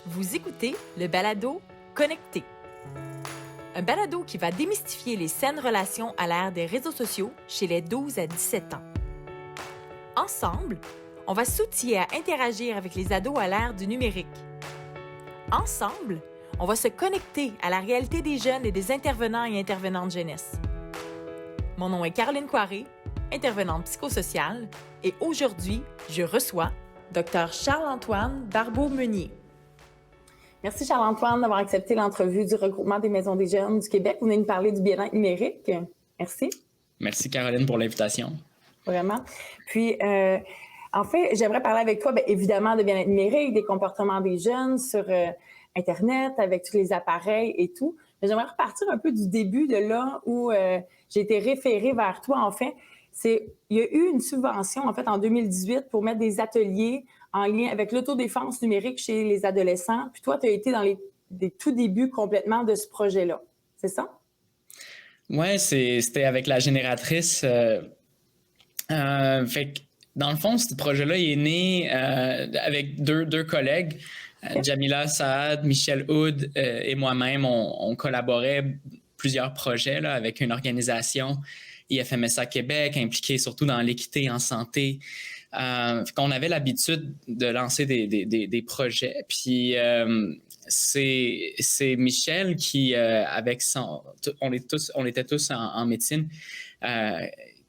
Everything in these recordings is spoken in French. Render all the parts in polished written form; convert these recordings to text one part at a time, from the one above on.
Vous écoutez le balado Connecté. Un balado qui va démystifier les saines relations à l'ère des réseaux sociaux chez les 12 à 17 ans. Ensemble, on va s'outiller à interagir avec les ados à l'ère du numérique. Ensemble, on va se connecter à la réalité des jeunes et des intervenants et intervenantes jeunesse. Mon nom est Caroline Coiré, intervenante psychosociale, et aujourd'hui, je reçois Dr. Charles-Antoine Barbeau-Meunier. Merci Charles-Antoine d'avoir accepté l'entrevue du regroupement des maisons des jeunes du Québec. Vous venez nous parler du bien-être numérique. Merci. Merci Caroline pour l'invitation. Vraiment. Puis, en fait, j'aimerais parler avec toi, bien évidemment, de bien-être numérique, des comportements des jeunes sur Internet, avec tous les appareils et tout. Mais j'aimerais repartir un peu du début, de là où j'ai été référée vers toi, en fait. Il y a eu une subvention, en fait, en 2018 pour mettre des ateliers en lien avec l'autodéfense numérique chez les adolescents. Puis toi, tu as été dans les tout débuts complètement de ce projet-là. C'est ça? Oui, c'était avec la génératrice. Fait que, dans le fond, ce projet-là est né avec deux collègues, Jamila Saad, Michel Houd et moi-même. On collaborait plusieurs projets là, avec une organisation, IFMSA Québec, impliquée surtout dans l'équité en santé. Qu'on avait l'habitude de lancer des projets. Puis c'est Michel qui, avec son... On était tous en médecine,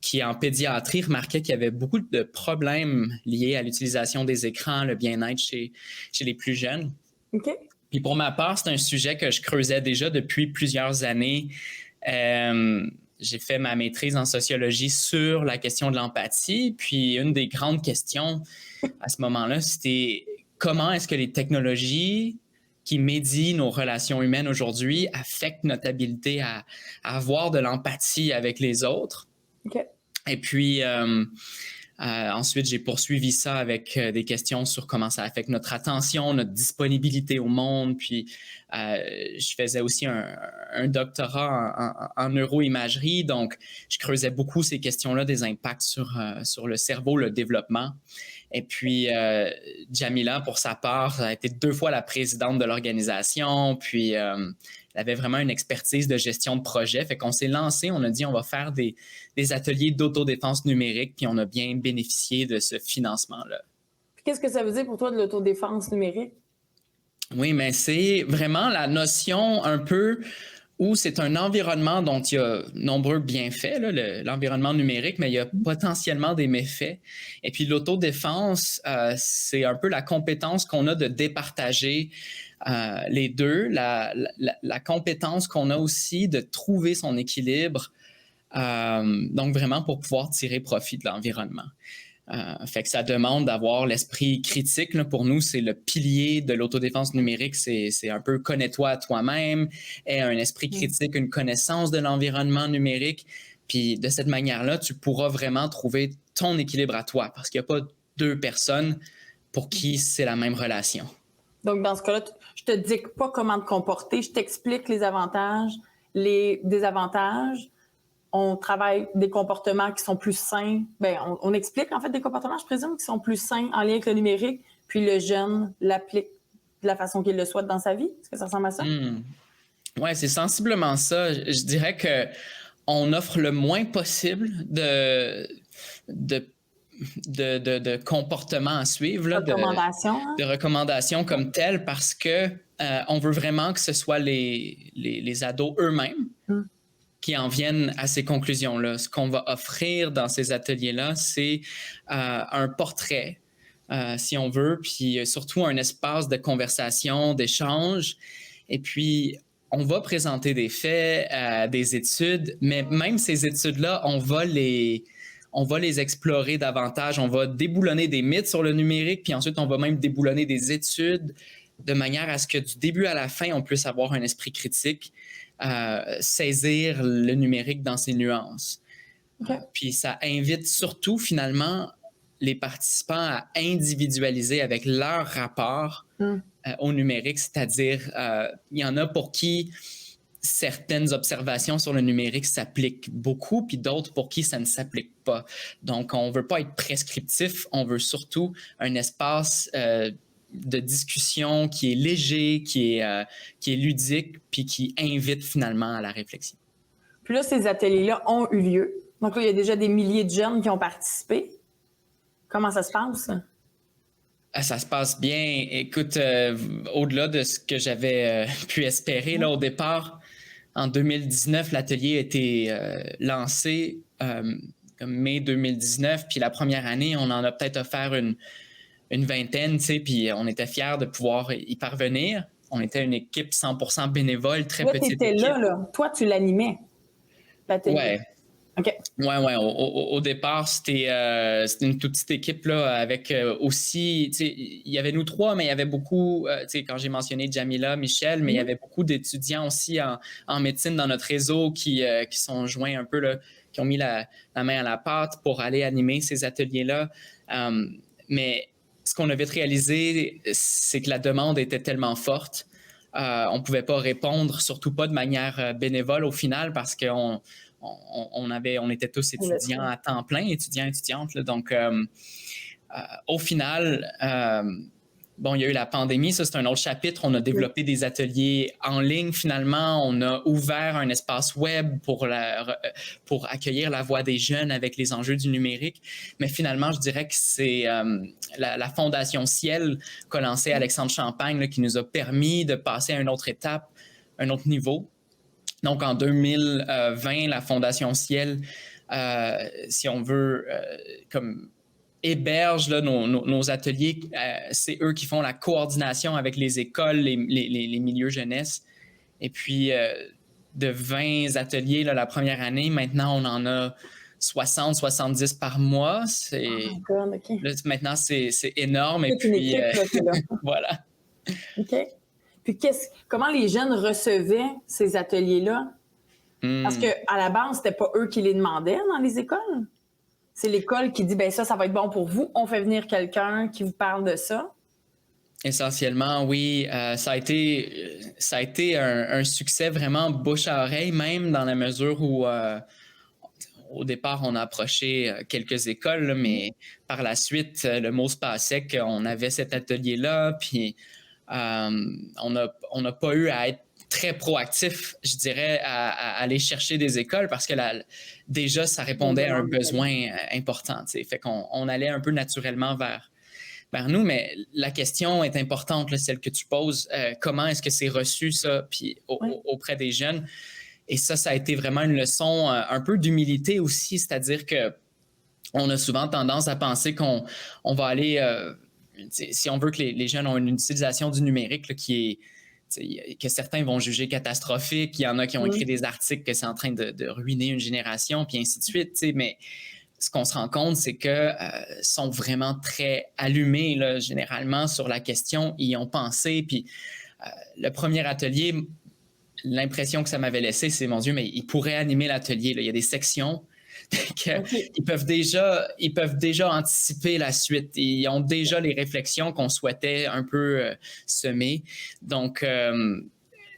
qui en pédiatrie remarquait qu'il y avait beaucoup de problèmes liés à l'utilisation des écrans, le bien-être chez les plus jeunes. OK. Puis pour ma part, c'est un sujet que je creusais déjà depuis plusieurs années. J'ai fait ma maîtrise en sociologie sur la question de l'empathie. Puis une des grandes questions à ce moment-là, c'était comment est-ce que les technologies qui médient nos relations humaines aujourd'hui affectent notre habilité à avoir de l'empathie avec les autres. OK. Et puis, ensuite, j'ai poursuivi ça avec des questions sur comment ça affecte notre attention, notre disponibilité au monde. Puis, je faisais aussi un doctorat en neuroimagerie. Donc, je creusais beaucoup ces questions-là, des impacts sur le cerveau, le développement. Et puis, Jamila, pour sa part, a été 2 fois la présidente de l'organisation. Puis, elle avait vraiment une expertise de gestion de projet. Fait qu'on s'est lancé, on a dit on va faire des ateliers d'autodéfense numérique, puis on a bien bénéficié de ce financement-là. Puis qu'est-ce que ça veut dire pour toi de l'autodéfense numérique? Oui, mais c'est vraiment la notion un peu où c'est un environnement dont il y a nombreux bienfaits, là, l'environnement numérique, mais il y a potentiellement des méfaits. Et puis l'autodéfense, c'est un peu la compétence qu'on a de départager les deux, la compétence qu'on a aussi de trouver son équilibre, donc vraiment pour pouvoir tirer profit de l'environnement. Fait que ça demande d'avoir l'esprit critique. Là, pour nous, c'est le pilier de l'autodéfense numérique. C'est un peu connais-toi à toi-même, aie un esprit critique, une connaissance de l'environnement numérique. Puis de cette manière-là, tu pourras vraiment trouver ton équilibre à toi parce qu'il n'y a pas 2 personnes pour qui c'est la même relation. Donc, dans ce cas-là, je te dis pas comment te comporter, je t'explique les avantages, les désavantages. On travaille des comportements qui sont plus sains. Bien, on explique en fait des comportements, je présume, qui sont plus sains en lien avec le numérique, puis le jeune l'applique de la façon qu'il le souhaite dans sa vie. Est-ce que ça ressemble à ça? Ouais, c'est sensiblement ça. Je dirais que on offre le moins possible de comportements à suivre, là, de recommandations comme telles, parce que on veut vraiment que ce soit les ados eux-mêmes qui en viennent à ces conclusions-là. Ce qu'on va offrir dans ces ateliers-là, c'est un portrait, si on veut, puis surtout un espace de conversation, d'échange. Et puis, on va présenter des faits, des études, mais même ces études-là, on va les explorer davantage. On va déboulonner des mythes sur le numérique, puis ensuite, on va même déboulonner des études de manière à ce que du début à la fin, on puisse avoir un esprit critique, saisir le numérique dans ses nuances. Okay. Puis ça invite surtout, finalement, les participants à individualiser avec leur rapport au numérique, c'est-à-dire, il y en a pour qui certaines observations sur le numérique s'appliquent beaucoup, puis d'autres pour qui ça ne s'applique pas. Donc, on ne veut pas être prescriptif, on veut surtout un espace de discussion qui est léger, qui est ludique, puis qui invite finalement à la réflexion. Puis là, ces ateliers-là ont eu lieu. Donc là, il y a déjà des milliers de jeunes qui ont participé. Comment ça se passe? Ça se passe bien. Écoute, au-delà de ce que j'avais pu espérer là, au départ, en 2019, l'atelier a été lancé comme mai 2019. Puis la première année, on en a peut-être offert une vingtaine, tu sais, puis on était fiers de pouvoir y parvenir. On était une équipe 100% bénévole, très petite équipe. Toi, tu étais là. Toi, tu l'animais, l'atelier. Ouais. OK. Ouais. Au départ, c'était une toute petite équipe là, avec aussi, tu sais, il y avait nous trois, mais il y avait beaucoup, tu sais, quand j'ai mentionné Jamila, Michel, mais il y avait beaucoup d'étudiants aussi en médecine dans notre réseau qui sont joints un peu, là, qui ont mis la main à la pâte pour aller animer ces ateliers-là. Mais ce qu'on a vite réalisé, c'est que la demande était tellement forte. On ne pouvait pas répondre, surtout pas de manière bénévole au final, parce qu'on était tous étudiants à temps plein, étudiantes. Là, donc, au final, il y a eu la pandémie, ça c'est un autre chapitre. On a développé des ateliers en ligne finalement. On a ouvert un espace web pour accueillir la voix des jeunes avec les enjeux du numérique. Mais finalement, je dirais que c'est la Fondation Ciel qu'a lancé Alexandre Champagne là, qui nous a permis de passer à une autre étape, un autre niveau. Donc, en 2020, la Fondation Ciel, si on veut, comme héberge là, nos ateliers. C'est eux qui font la coordination avec les écoles, les milieux jeunesse. Et puis, de 20 ateliers là, la première année, maintenant, on en a 60, 70 par mois. Okay. Là, maintenant, c'est énorme. C'est une équipe, là. Voilà. OK. Puis, comment les jeunes recevaient ces ateliers-là? Parce qu'à la base, c'était pas eux qui les demandaient dans les écoles. C'est l'école qui dit, ben ça va être bon pour vous. On fait venir quelqu'un qui vous parle de ça. Essentiellement, oui. Ça a été un succès vraiment bouche à oreille, même dans la mesure où, au départ, on a approché quelques écoles, là, mais par la suite, le mot se passait qu'on avait cet atelier-là, puis on n'a pas eu à être très proactif, je dirais, à aller chercher des écoles parce que déjà, ça répondait à un besoin important. T'sais. Fait qu'on allait un peu naturellement vers nous, mais la question est importante, là, celle que tu poses. Comment est-ce que c'est reçu, ça, puis auprès des jeunes? Et ça a été vraiment une leçon un peu d'humilité aussi, c'est-à-dire qu'on a souvent tendance à penser qu'on va aller... si on veut que les jeunes ont une utilisation du numérique là, que certains vont juger catastrophique, il y en a qui ont écrit des articles que c'est en train de ruiner une génération, puis ainsi de suite, mais ce qu'on se rend compte, c'est que sont vraiment très allumés, là, généralement, sur la question, ils y ont pensé, puis le premier atelier, l'impression que ça m'avait laissé, c'est, mon Dieu, mais ils pourraient animer l'atelier, là. Il y a des sections ils peuvent déjà anticiper la suite. Ils ont déjà les réflexions qu'on souhaitait un peu semer. Donc,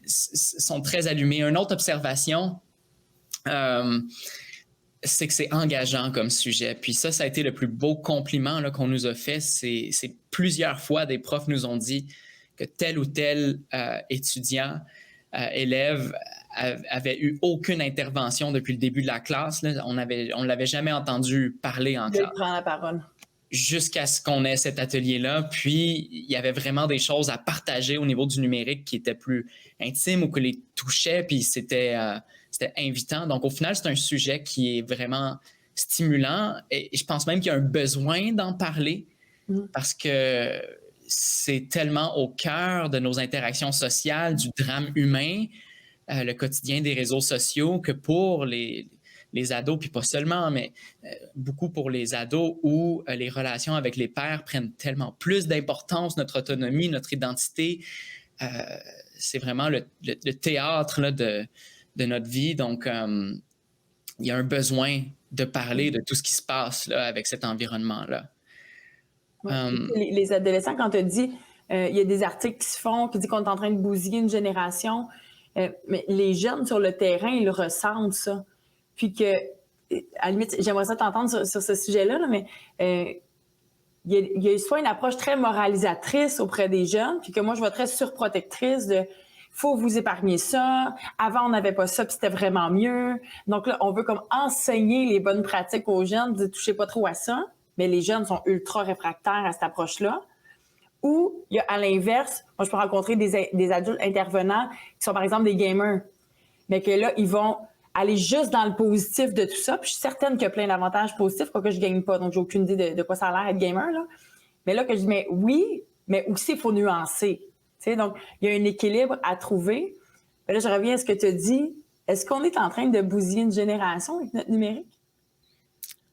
sont très allumés. Une autre observation, c'est que c'est engageant comme sujet. Puis ça a été le plus beau compliment là, qu'on nous a fait. C'est plusieurs fois des profs nous ont dit que tel ou tel étudiant, élève avait eu aucune intervention depuis le début de la classe. Là. On l'avait jamais entendu parler en classe. Prendre la parole. Jusqu'à ce qu'on ait cet atelier-là. Puis, il y avait vraiment des choses à partager au niveau du numérique qui étaient plus intimes ou que les touchaient, puis c'était invitant. Donc, au final, c'est un sujet qui est vraiment stimulant et je pense même qu'il y a un besoin d'en parler parce que c'est tellement au cœur de nos interactions sociales, du drame humain, le quotidien des réseaux sociaux, que pour les ados, puis pas seulement, mais beaucoup pour les ados où les relations avec les pairs prennent tellement plus d'importance, notre autonomie, notre identité. C'est vraiment le théâtre là, de notre vie. Donc, il y a un besoin de parler de tout ce qui se passe là, avec cet environnement-là. Les adolescents, quand tu as dit, il y a des articles qui se font, qui disent qu'on est en train de bousiller une génération, mais les jeunes sur le terrain, ils ressentent ça. Puis que, à la limite, j'aimerais ça t'entendre sur ce sujet-là, là, mais il y a soit une approche très moralisatrice auprès des jeunes, puis que moi, je vois très surprotectrice de faut vous épargner ça. Avant, on n'avait pas ça, puis c'était vraiment mieux. Donc là, on veut comme enseigner les bonnes pratiques aux jeunes, ne touchez pas trop à ça. Mais les jeunes sont ultra réfractaires à cette approche-là. Ou il y a à l'inverse, moi, je peux rencontrer des adultes intervenants qui sont par exemple des gamers, mais que là, ils vont aller juste dans le positif de tout ça. Puis je suis certaine qu'il y a plein d'avantages positifs, quoique je ne gagne pas, donc j'ai aucune idée de quoi ça a l'air être gamer, là. Mais là, que je dis, mais oui, mais aussi, il faut nuancer. Tu sais, donc, il y a un équilibre à trouver. Mais là, je reviens à ce que tu as dit. Est-ce qu'on est en train de bousiller une génération avec notre numérique?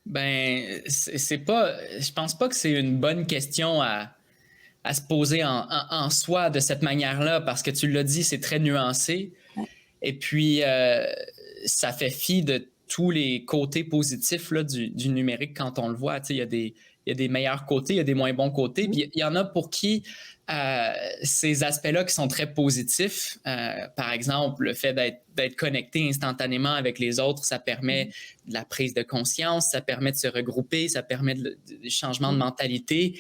Ben, c'est pas. Je pense pas que c'est une bonne question à se poser en soi de cette manière-là, parce que tu l'as dit, c'est très nuancé. Ouais. Et puis, ça fait fi de tous les côtés positifs là, du numérique quand on le voit. Tu sais, il y a des meilleurs côtés, il y a des moins bons côtés. Puis il y en a pour qui ces aspects-là qui sont très positifs, par exemple, le fait d'être connecté instantanément avec les autres, ça permet de la prise de conscience, ça permet de se regrouper, ça permet du changement de mentalité.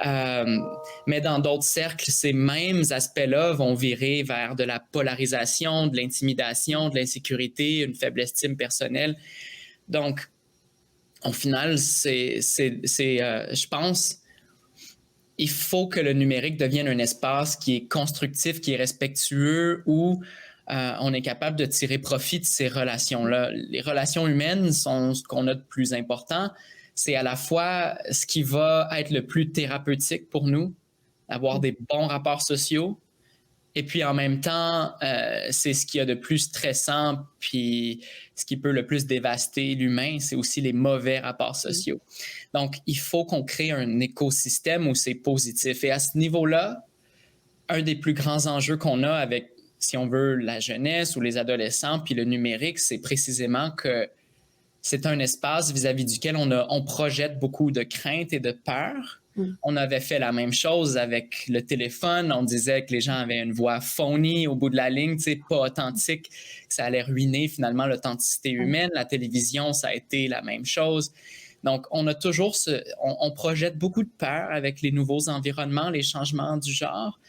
Mais dans d'autres cercles, ces mêmes aspects-là vont virer vers de la polarisation, de l'intimidation, de l'insécurité, une faible estime personnelle. Donc, au final, je pense, il faut que le numérique devienne un espace qui est constructif, qui est respectueux, où on est capable de tirer profit de ces relations-là. Les relations humaines sont ce qu'on a de plus important. C'est à la fois ce qui va être le plus thérapeutique pour nous, avoir des bons rapports sociaux, et puis en même temps, c'est ce qu'il y a de plus stressant, puis ce qui peut le plus dévaster l'humain, c'est aussi les mauvais rapports sociaux. Donc, il faut qu'on crée un écosystème où c'est positif. Et à ce niveau-là, un des plus grands enjeux qu'on a avec, si on veut, la jeunesse ou les adolescents, puis le numérique, c'est précisément que c'est un espace vis-à-vis duquel on projette beaucoup de craintes et de peurs. On avait fait la même chose avec le téléphone. On disait que les gens avaient une voix phony au bout de la ligne, pas authentique, que ça allait ruiner finalement l'authenticité humaine. La télévision, ça a été la même chose. Donc, on a toujours on projette beaucoup de peur avec les nouveaux environnements, les changements du genre.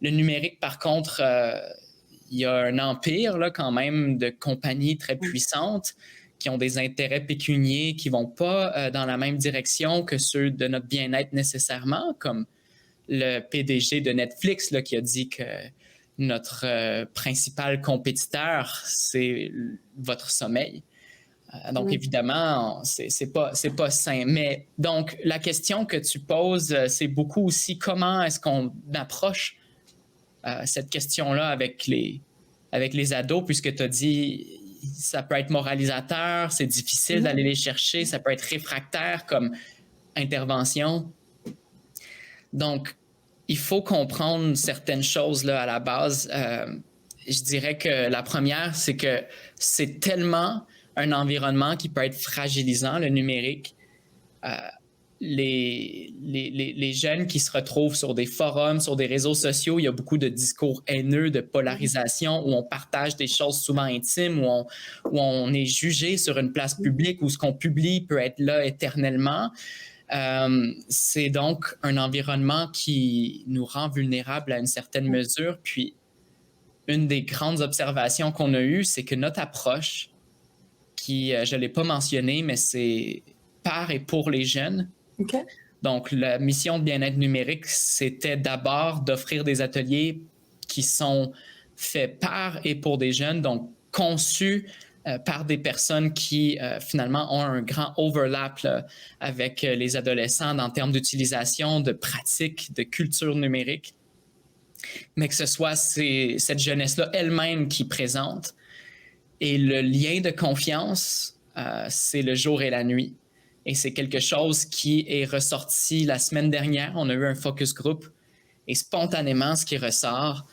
Le numérique, par contre, il y a un empire là, quand même de compagnies très puissantes qui ont des intérêts pécuniaires qui ne vont pas dans la même direction que ceux de notre bien-être nécessairement, comme le PDG de Netflix là, qui a dit que notre principal compétiteur, c'est votre sommeil. Donc, évidemment, c'est pas sain. Mais donc, la question que tu poses, c'est beaucoup aussi comment est-ce qu'on approche cette question-là avec les ados, puisque tu as dit ça peut être moralisateur, c'est difficile d'aller les chercher, ça peut être réfractaire comme intervention. Donc, il faut comprendre certaines choses là, à la base. Je dirais que la première, c'est que c'est tellement un environnement qui peut être fragilisant, le numérique. Les jeunes qui se retrouvent sur des forums, sur des réseaux sociaux, il y a beaucoup de discours haineux, de polarisation, où on partage des choses souvent intimes, où on est jugé sur une place publique, où ce qu'on publie peut être là éternellement. C'est donc un environnement qui nous rend vulnérables à une certaine mesure. Puis, une des grandes observations qu'on a eues, c'est que notre approche, qui, je ne l'ai pas mentionné, mais c'est par et pour les jeunes. Okay. Donc, la mission de bien-être numérique, c'était d'abord d'offrir des ateliers qui sont faits par et pour des jeunes, donc conçus par des personnes qui, finalement, ont un grand overlap là, avec les adolescents en termes d'utilisation, de pratique, de culture numérique, mais que ce soit cette jeunesse-là elle-même qui présente. Et le lien de confiance, c'est le jour et la nuit. Et c'est quelque chose qui est ressorti la semaine dernière. On a eu un focus group et spontanément, ce qui ressort,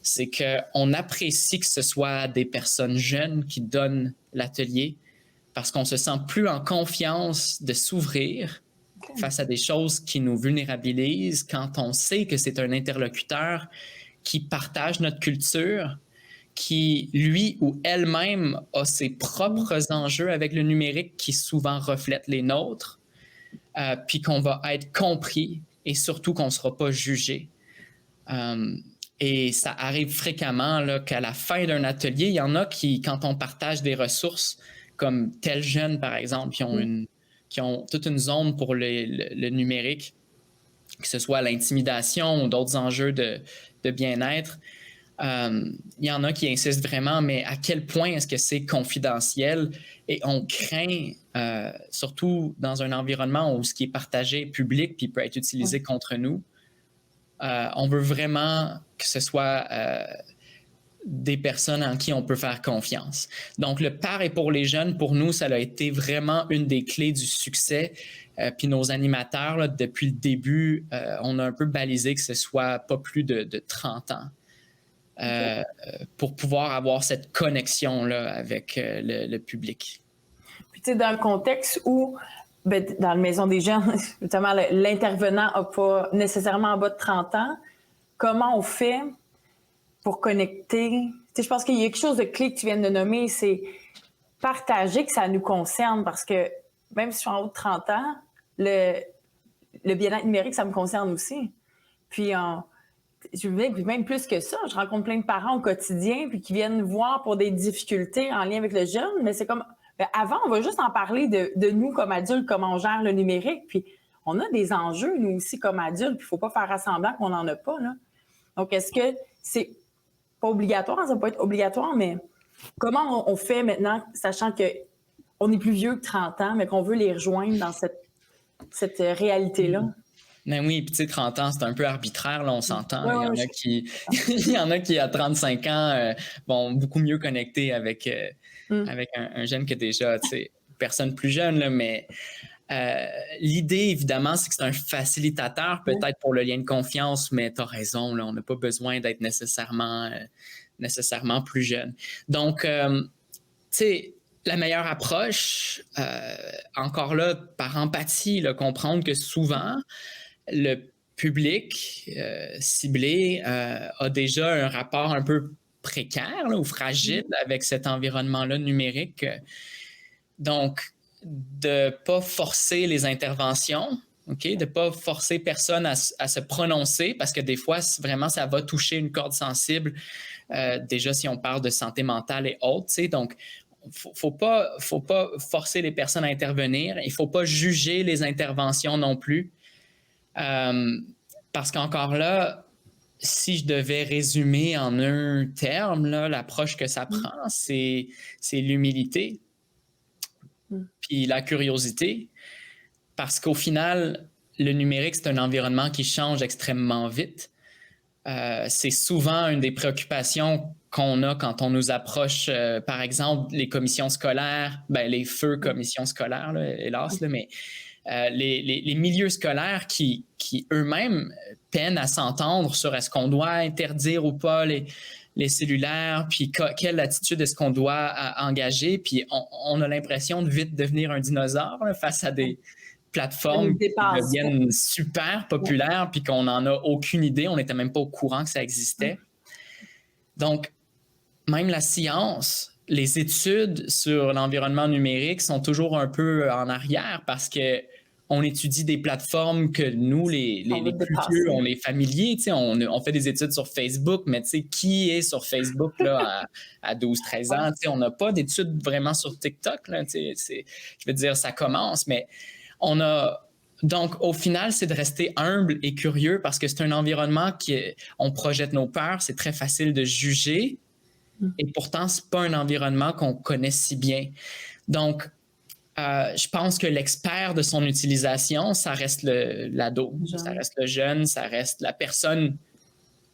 c'est qu'on apprécie que ce soit des personnes jeunes qui donnent l'atelier parce qu'on se sent plus en confiance de s'ouvrir face à des choses qui nous vulnérabilisent quand on sait que c'est un interlocuteur qui partage notre culture, qui, lui ou elle-même, a ses propres enjeux avec le numérique qui souvent reflètent les nôtres. puis qu'on va être compris et surtout qu'on ne sera pas jugé. Et ça arrive fréquemment là, qu'à la fin d'un atelier, il y en a qui, quand on partage des ressources, comme tel jeune par exemple, qui ont toute une zone pour le numérique, que ce soit l'intimidation ou d'autres enjeux de bien-être, il y en a qui insistent vraiment, mais à quel point est-ce que c'est confidentiel? Et on craint, surtout dans un environnement où ce qui est partagé est public puis peut être utilisé contre nous, on veut vraiment que ce soit des personnes en qui on peut faire confiance. Donc, le par et pour les jeunes, pour nous, ça a été vraiment une des clés du succès. Puis nos animateurs, là, depuis le début, on a un peu balisé que ce soit pas plus de 30 ans. Pour pouvoir avoir cette connexion-là avec le public. Puis, tu sais, dans le contexte où, dans la Maison des jeunes, justement, l'intervenant n'a pas nécessairement en bas de 30 ans, comment on fait pour connecter? Tu sais, je pense qu'il y a quelque chose de clé que tu viens de nommer, c'est partager que ça nous concerne, parce que même si je suis en haut de 30 ans, le bien-être numérique, ça me concerne aussi. Puis, même plus que ça, je rencontre plein de parents au quotidien puis qui viennent voir pour des difficultés en lien avec le jeune, mais c'est comme, avant, on va juste en parler de nous comme adultes, comment on gère le numérique, puis on a des enjeux, nous aussi, comme adultes, puis il ne faut pas faire semblant qu'on n'en a pas, là. Donc, est-ce que c'est pas obligatoire, ça peut être obligatoire, mais comment on fait maintenant, sachant qu'on est plus vieux que 30 ans, mais qu'on veut les rejoindre dans cette réalité-là? Ben oui, puis tu sais, 30 ans, c'est un peu arbitraire, là, on s'entend. Il y en a qui, à 35 ans, vont beaucoup mieux connecter avec un jeune que déjà, tu sais, personne plus jeune, là, mais l'idée, évidemment, c'est que c'est un facilitateur, peut-être pour le lien de confiance, mais tu as raison, là, on n'a pas besoin d'être nécessairement plus jeune. Donc, tu sais, la meilleure approche, encore là, par empathie, là, comprendre que souvent, le public ciblé a déjà un rapport un peu précaire là, ou fragile avec cet environnement-là numérique. Donc, de ne pas forcer les interventions, de ne pas forcer personne à se prononcer, parce que des fois, vraiment, ça va toucher une corde sensible, déjà si on parle de santé mentale et autres. Donc, faut pas forcer les personnes à intervenir. Il ne faut pas juger les interventions non plus. Parce qu'encore là, si je devais résumer en un terme, là, l'approche que ça prend, c'est l'humilité, puis la curiosité, parce qu'au final, le numérique, c'est un environnement qui change extrêmement vite. C'est souvent une des préoccupations qu'on a quand on nous approche, par exemple, les commissions scolaires, les feux commissions scolaires, là, hélas, là, mais les milieux scolaires qui eux-mêmes peinent à s'entendre sur est-ce qu'on doit interdire ou pas les cellulaires, puis quelle attitude est-ce qu'on doit engager, puis on a l'impression de vite devenir un dinosaure là, face à des plateformes qui deviennent super populaires, puis qu'on n'en a aucune idée, on n'était même pas au courant que ça existait. Donc, même la science, les études sur l'environnement numérique sont toujours un peu en arrière parce qu'on étudie des plateformes que nous, les plus vieux, on est familiers. On fait des études sur Facebook, mais qui est sur Facebook là, à 12-13 ans? On n'a pas d'études vraiment sur TikTok. Là, je veux dire, ça commence, mais on a... Donc, au final, c'est de rester humble et curieux parce que c'est un environnement on projette nos peurs, c'est très facile de juger. Et pourtant, ce n'est pas un environnement qu'on connaît si bien. Donc, je pense que l'expert de son utilisation, ça reste l'ado, ça reste le jeune, ça reste la personne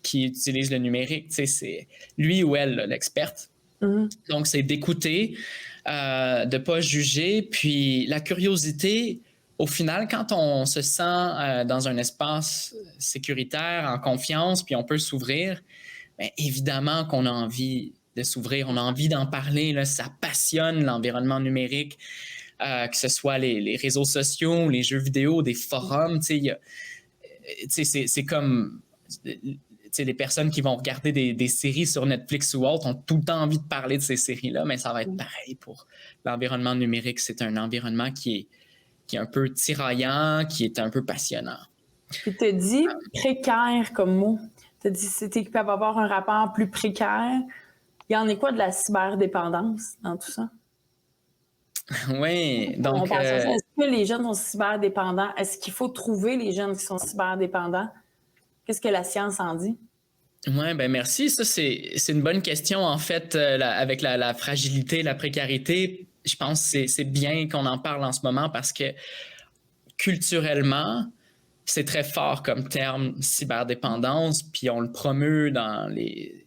qui utilise le numérique. C'est lui ou elle, l'experte. Donc, c'est d'écouter, de ne pas juger. Puis, la curiosité, au final, quand on se sent dans un espace sécuritaire, en confiance, puis on peut s'ouvrir, bien, évidemment qu'on a envie de s'ouvrir, on a envie d'en parler, là, ça passionne l'environnement numérique, que ce soit les réseaux sociaux, les jeux vidéo, des forums, c'est comme les personnes qui vont regarder des séries sur Netflix ou autres ont tout le temps envie de parler de ces séries-là, mais ça va être pareil pour l'environnement numérique. C'est un environnement qui qui est un peu tiraillant, qui est un peu passionnant. Puis tu as dit précaire comme mot. Tu as dit qu'ils peuvent avoir un rapport plus précaire. Il y en est quoi de la cyberdépendance dans tout ça? Oui, donc... Est-ce que les jeunes sont cyberdépendants? Est-ce qu'il faut trouver les jeunes qui sont cyberdépendants? Qu'est-ce que la science en dit? Oui, ben merci. Ça, c'est une bonne question, en fait, avec la fragilité, la précarité. Je pense que c'est bien qu'on en parle en ce moment parce que culturellement, c'est très fort comme terme cyberdépendance, puis on le promeut dans les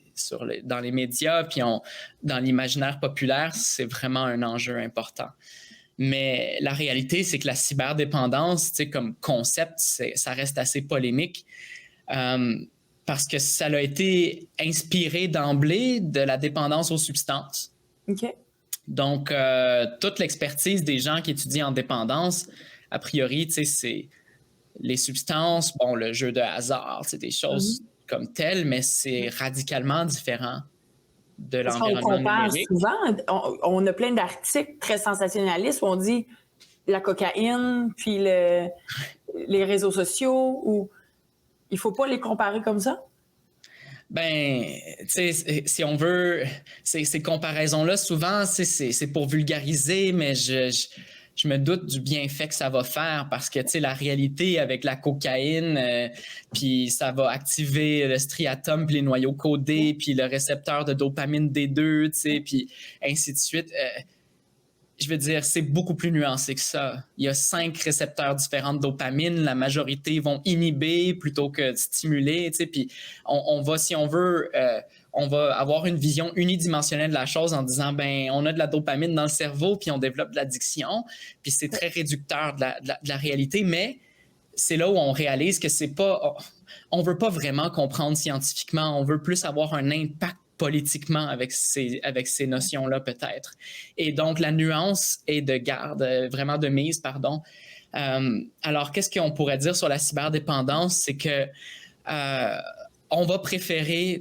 médias, puis dans l'imaginaire populaire, c'est vraiment un enjeu important. Mais la réalité, c'est que la cyberdépendance, tu sais, comme concept, ça reste assez polémique parce que ça a été inspiré d'emblée de la dépendance aux substances. OK. Donc, toute l'expertise des gens qui étudient en dépendance, a priori, tu sais, c'est les substances, bon, le jeu de hasard, c'est des choses comme telles, mais c'est radicalement différent de l'environnement numérique. Souvent, on a plein d'articles très sensationnalistes où on dit la cocaïne, puis les réseaux sociaux, ou il faut pas les comparer comme ça? Ben, tu sais, si on veut, ces comparaisons-là, souvent, c'est pour vulgariser, mais je me doute du bienfait que ça va faire parce que, tu sais, la réalité avec la cocaïne, puis ça va activer le striatum, puis les noyaux codés, puis le récepteur de dopamine D2, tu sais, puis ainsi de suite. Je veux dire, c'est beaucoup plus nuancé que ça. Il y a 5 récepteurs différents de dopamine. La majorité vont inhiber plutôt que stimuler, tu sais, puis on va, si on veut... on va avoir une vision unidimensionnelle de la chose en disant, ben, on a de la dopamine dans le cerveau, puis on développe de l'addiction, puis c'est très réducteur de la réalité, mais c'est là où on réalise que c'est pas... On veut pas vraiment comprendre scientifiquement, on veut plus avoir un impact politiquement avec ces notions-là, peut-être. Et donc, la nuance est de garde, vraiment de mise, pardon. Alors, qu'est-ce qu'on pourrait dire sur la cyberdépendance? C'est que on va préférer...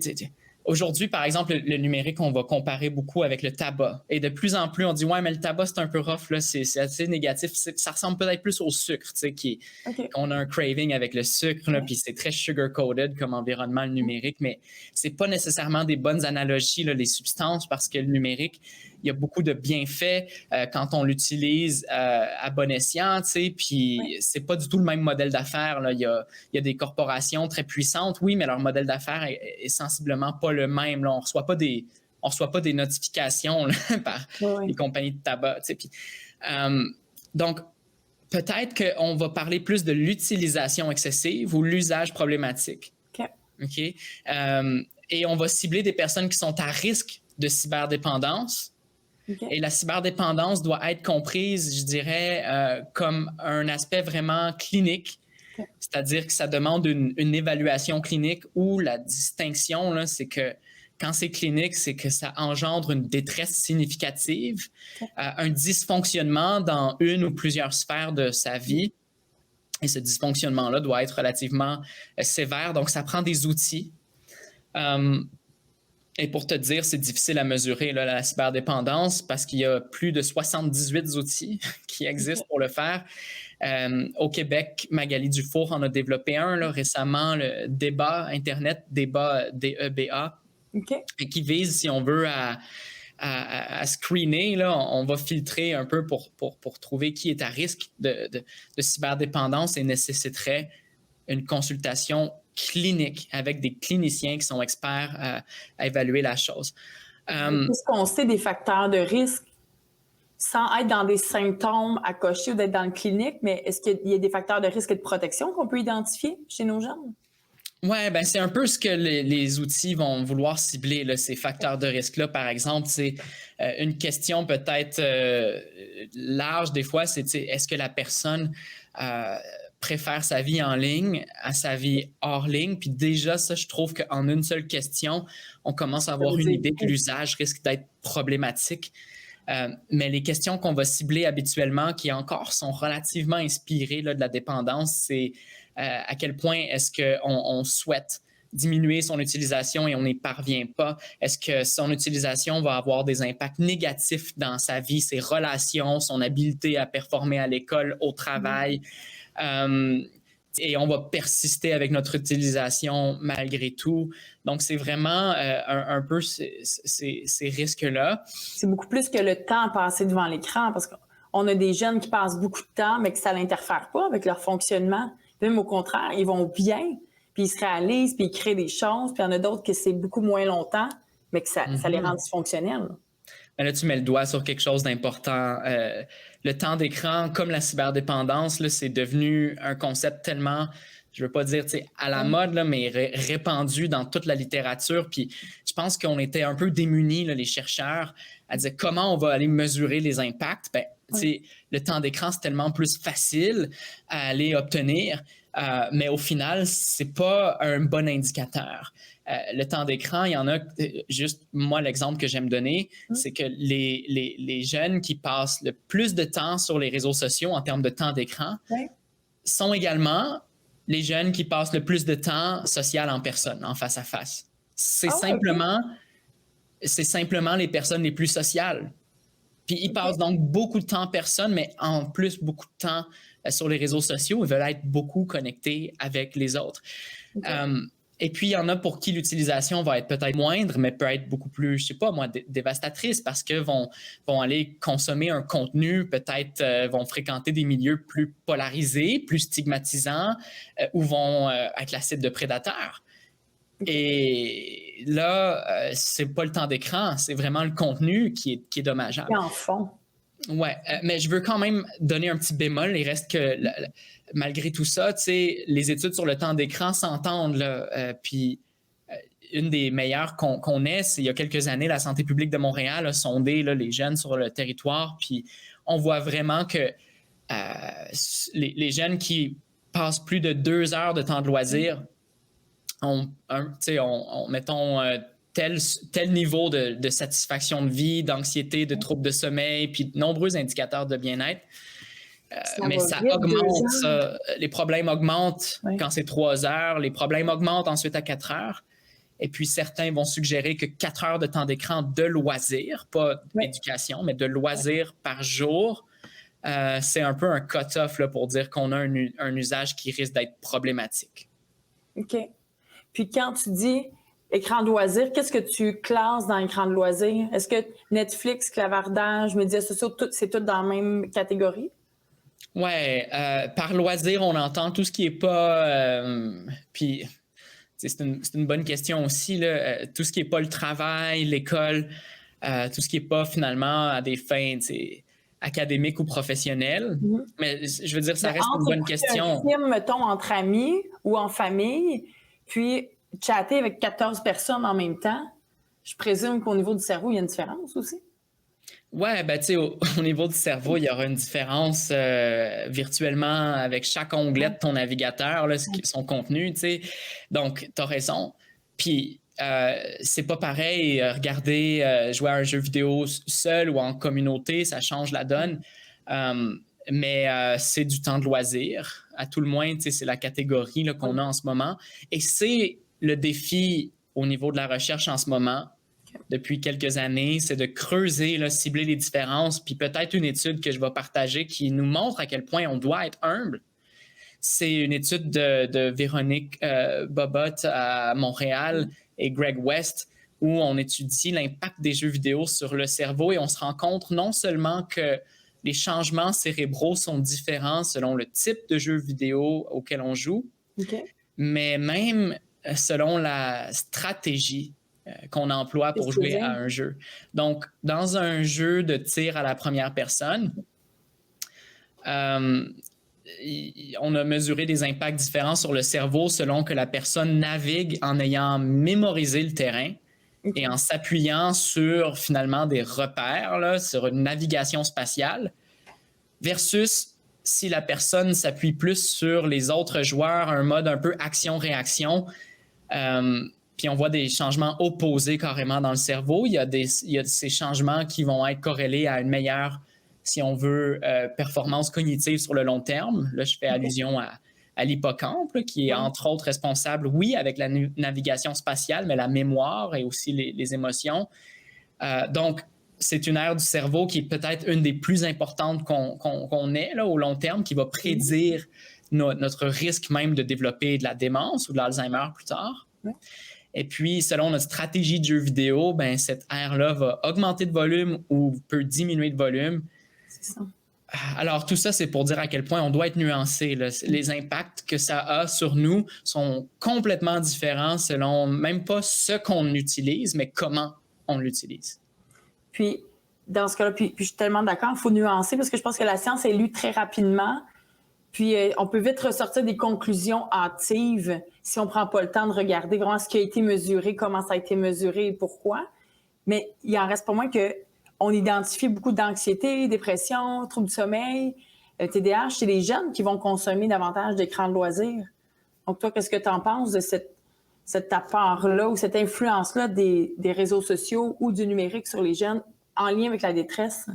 Aujourd'hui, par exemple, le numérique, on va comparer beaucoup avec le tabac. Et de plus en plus, on dit, ouais, mais le tabac, c'est un peu rough, là, c'est assez négatif. Ça ressemble peut-être plus au sucre, tu sais, qu'on a un craving avec le sucre, là, puis c'est très sugar-coated comme environnement, le numérique, mais c'est pas nécessairement des bonnes analogies, là, les substances, parce que le numérique, il y a beaucoup de bienfaits quand on l'utilise à bon escient, tu sais, puis c'est pas du tout le même modèle d'affaires, là. Il y a des corporations très puissantes, oui, mais leur modèle d'affaires est sensiblement pas le même, là. On reçoit pas des notifications là, par les compagnies de tabac, tu sais, puis, donc, peut-être qu'on va parler plus de l'utilisation excessive ou l'usage problématique. OK? Et on va cibler des personnes qui sont à risque de cyberdépendance. Et la cyberdépendance doit être comprise, je dirais, comme un aspect vraiment clinique. C'est-à-dire que ça demande une évaluation clinique où la distinction, là, c'est que quand c'est clinique, c'est que ça engendre une détresse significative, un dysfonctionnement dans une ou plusieurs sphères de sa vie. Et ce dysfonctionnement-là doit être relativement sévère. Donc, ça prend des outils. Et pour te dire, c'est difficile à mesurer là, la cyberdépendance parce qu'il y a plus de 78 outils qui existent pour le faire. Au Québec, Magali Dufour en a développé un là, récemment, le débat Internet, débat DEBA, qui vise, si on veut, à screener. Là, on va filtrer un peu pour trouver qui est à risque de cyberdépendance et nécessiterait une consultation clinique avec des cliniciens qui sont experts à évaluer la chose. Est-ce qu'on sait des facteurs de risque sans être dans des symptômes à cocher ou d'être dans le clinique, mais est-ce qu'il y a des facteurs de risque et de protection qu'on peut identifier chez nos jeunes? Oui, ben c'est un peu ce que les outils vont vouloir cibler, là, ces facteurs de risque-là. Par exemple, c'est une question peut-être large des fois, c'est est-ce que la personne préfère sa vie en ligne à sa vie hors ligne? Puis déjà, ça, je trouve qu'en une seule question, on commence à avoir une idée que l'usage risque d'être problématique. Mais les questions qu'on va cibler habituellement, qui encore sont relativement inspirées là, de la dépendance, c'est à quel point est-ce qu'on souhaite diminuer son utilisation et on n'y parvient pas? Est-ce que son utilisation va avoir des impacts négatifs dans sa vie, ses relations, son habileté à performer à l'école, au travail? Et on va persister avec notre utilisation malgré tout. Donc, c'est vraiment un peu ces risques-là. C'est beaucoup plus que le temps passé devant l'écran, parce qu'on a des jeunes qui passent beaucoup de temps, mais que ça n'interfère pas avec leur fonctionnement. Même au contraire, ils vont bien, puis ils se réalisent, puis ils créent des choses, puis il y en a d'autres que c'est beaucoup moins longtemps, mais que ça les rend dysfonctionnels. Mais là, tu mets le doigt sur quelque chose d'important. Le temps d'écran, comme la cyberdépendance, là, c'est devenu un concept tellement, je veux pas dire à la mode, là, mais répandu dans toute la littérature. Puis je pense qu'on était un peu démunis, là, les chercheurs, à dire comment on va aller mesurer les impacts. Ben, le temps d'écran, c'est tellement plus facile à aller obtenir, mais au final, c'est pas un bon indicateur. Le temps d'écran, il y en a, juste moi, l'exemple que j'aime donner, c'est que les jeunes qui passent le plus de temps sur les réseaux sociaux en termes de temps d'écran sont également les jeunes qui passent le plus de temps social en personne, en face à face. C'est simplement les personnes les plus sociales. Puis ils passent donc beaucoup de temps en personne, mais en plus beaucoup de temps sur les réseaux sociaux. Ils veulent être beaucoup connectés avec les autres. Et puis, il y en a pour qui l'utilisation va être peut-être moindre, mais peut être beaucoup plus, je sais pas moi, dévastatrice parce que vont aller consommer un contenu, peut-être vont fréquenter des milieux plus polarisés, plus stigmatisants, ou vont être la cible de prédateurs. Et là, c'est pas le temps d'écran, c'est vraiment le contenu qui est dommageable. Et en fond. Ouais, mais je veux quand même donner un petit bémol. Il reste que, malgré tout ça, tu sais, les études sur le temps d'écran s'entendent. Puis, une des meilleures qu'on ait, c'est il y a quelques années, la Santé publique de Montréal a sondé là, les jeunes sur le territoire. Puis, on voit vraiment que les jeunes qui passent plus de 2 heures de temps de loisir mettons, tel niveau de satisfaction de vie, d'anxiété, de troubles de sommeil, puis de nombreux indicateurs de bien-être. Mais ça augmente, ça. Les problèmes augmentent quand c'est 3 heures, les problèmes augmentent ensuite à 4 heures. Et puis, certains vont suggérer que 4 heures de temps d'écran de loisir, pas d'éducation, mais de loisir par jour, c'est un peu un cut-off là, pour dire qu'on a un usage qui risque d'être problématique. OK. Puis quand tu dis écran de loisir, qu'est-ce que tu classes dans écran de loisir? Est-ce que Netflix, clavardage, médias sociaux, c'est tout dans la même catégorie? Oui, par loisir, on entend tout ce qui n'est pas... puis, c'est une bonne question aussi, là, tout ce qui n'est pas le travail, l'école, tout ce qui n'est pas finalement à des fins académiques ou professionnelles. Mais je veux dire, ça reste une bonne question. Un film, mettons, entre amis ou en famille, puis chatter avec 14 personnes en même temps, je présume qu'au niveau du cerveau, il y a une différence aussi? Oui, ben tu sais, au niveau du cerveau, il y aura une différence virtuellement avec chaque onglet de ton navigateur, là, son contenu, tu sais. Donc, tu as raison. Puis, c'est pas pareil, regarder, jouer à un jeu vidéo seul ou en communauté, ça change la donne. Mais c'est du temps de loisir. À tout le moins, tu sais, c'est la catégorie là, qu'on a en ce moment. Et c'est le défi au niveau de la recherche en ce moment, depuis quelques années, c'est de creuser, là, cibler les différences, puis peut-être une étude que je vais partager qui nous montre à quel point on doit être humble. C'est une étude de Véronique Bobot à Montréal et Greg West, où on étudie l'impact des jeux vidéo sur le cerveau et on se rend compte non seulement que les changements cérébraux sont différents selon le type de jeu vidéo auquel on joue, mais même selon la stratégie qu'on emploie pour jouer à un jeu. Donc, dans un jeu de tir à la première personne, on a mesuré des impacts différents sur le cerveau selon que la personne navigue en ayant mémorisé le terrain et en s'appuyant sur finalement des repères, là, sur une navigation spatiale, versus si la personne s'appuie plus sur les autres joueurs, un mode un peu action-réaction, puis on voit des changements opposés carrément dans le cerveau. Il y a ces changements qui vont être corrélés à une meilleure, si on veut, performance cognitive sur le long terme. Là, je fais allusion à à l'hippocampe, là, qui est entre autres responsable, oui, avec la navigation spatiale, mais la mémoire et aussi les émotions. Donc, c'est une aire du cerveau qui est peut-être une des plus importantes qu'on ait là, au long terme, qui va prédire notre risque même de développer de la démence ou de l'Alzheimer plus tard. Et puis, selon notre stratégie de jeu vidéo, ben, cette aire-là va augmenter de volume ou peut diminuer de volume. C'est ça. Alors, tout ça, c'est pour dire à quel point on doit être nuancé, là. Les impacts que ça a sur nous sont complètement différents selon même pas ce qu'on utilise, mais comment on l'utilise. Puis, dans ce cas-là, puis je suis tellement d'accord, il faut nuancer parce que je pense que la science est lue très rapidement. Puis, on peut vite ressortir des conclusions hâtives si on ne prend pas le temps de regarder vraiment ce qui a été mesuré, comment ça a été mesuré et pourquoi. Mais il en reste pas moins qu'on identifie beaucoup d'anxiété, dépression, troubles du sommeil, TDAH chez les jeunes qui vont consommer davantage d'écrans de loisirs. Donc, toi, qu'est-ce que tu en penses de cette part-là ou cette influence-là des réseaux sociaux ou du numérique sur les jeunes en lien avec la détresse?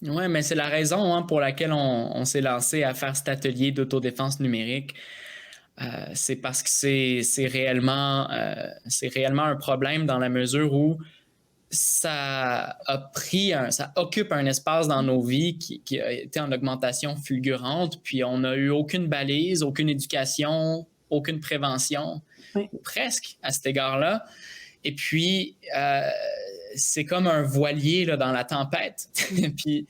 Oui, mais c'est la raison pour laquelle on s'est lancé à faire cet atelier d'autodéfense numérique. C'est parce que c'est réellement un problème dans la mesure où ça occupe un espace dans nos vies qui a été en augmentation fulgurante, puis on n'a eu aucune balise, aucune éducation, aucune prévention, presque à cet égard-là. Et puis, c'est comme un voilier là, dans la tempête. Puis,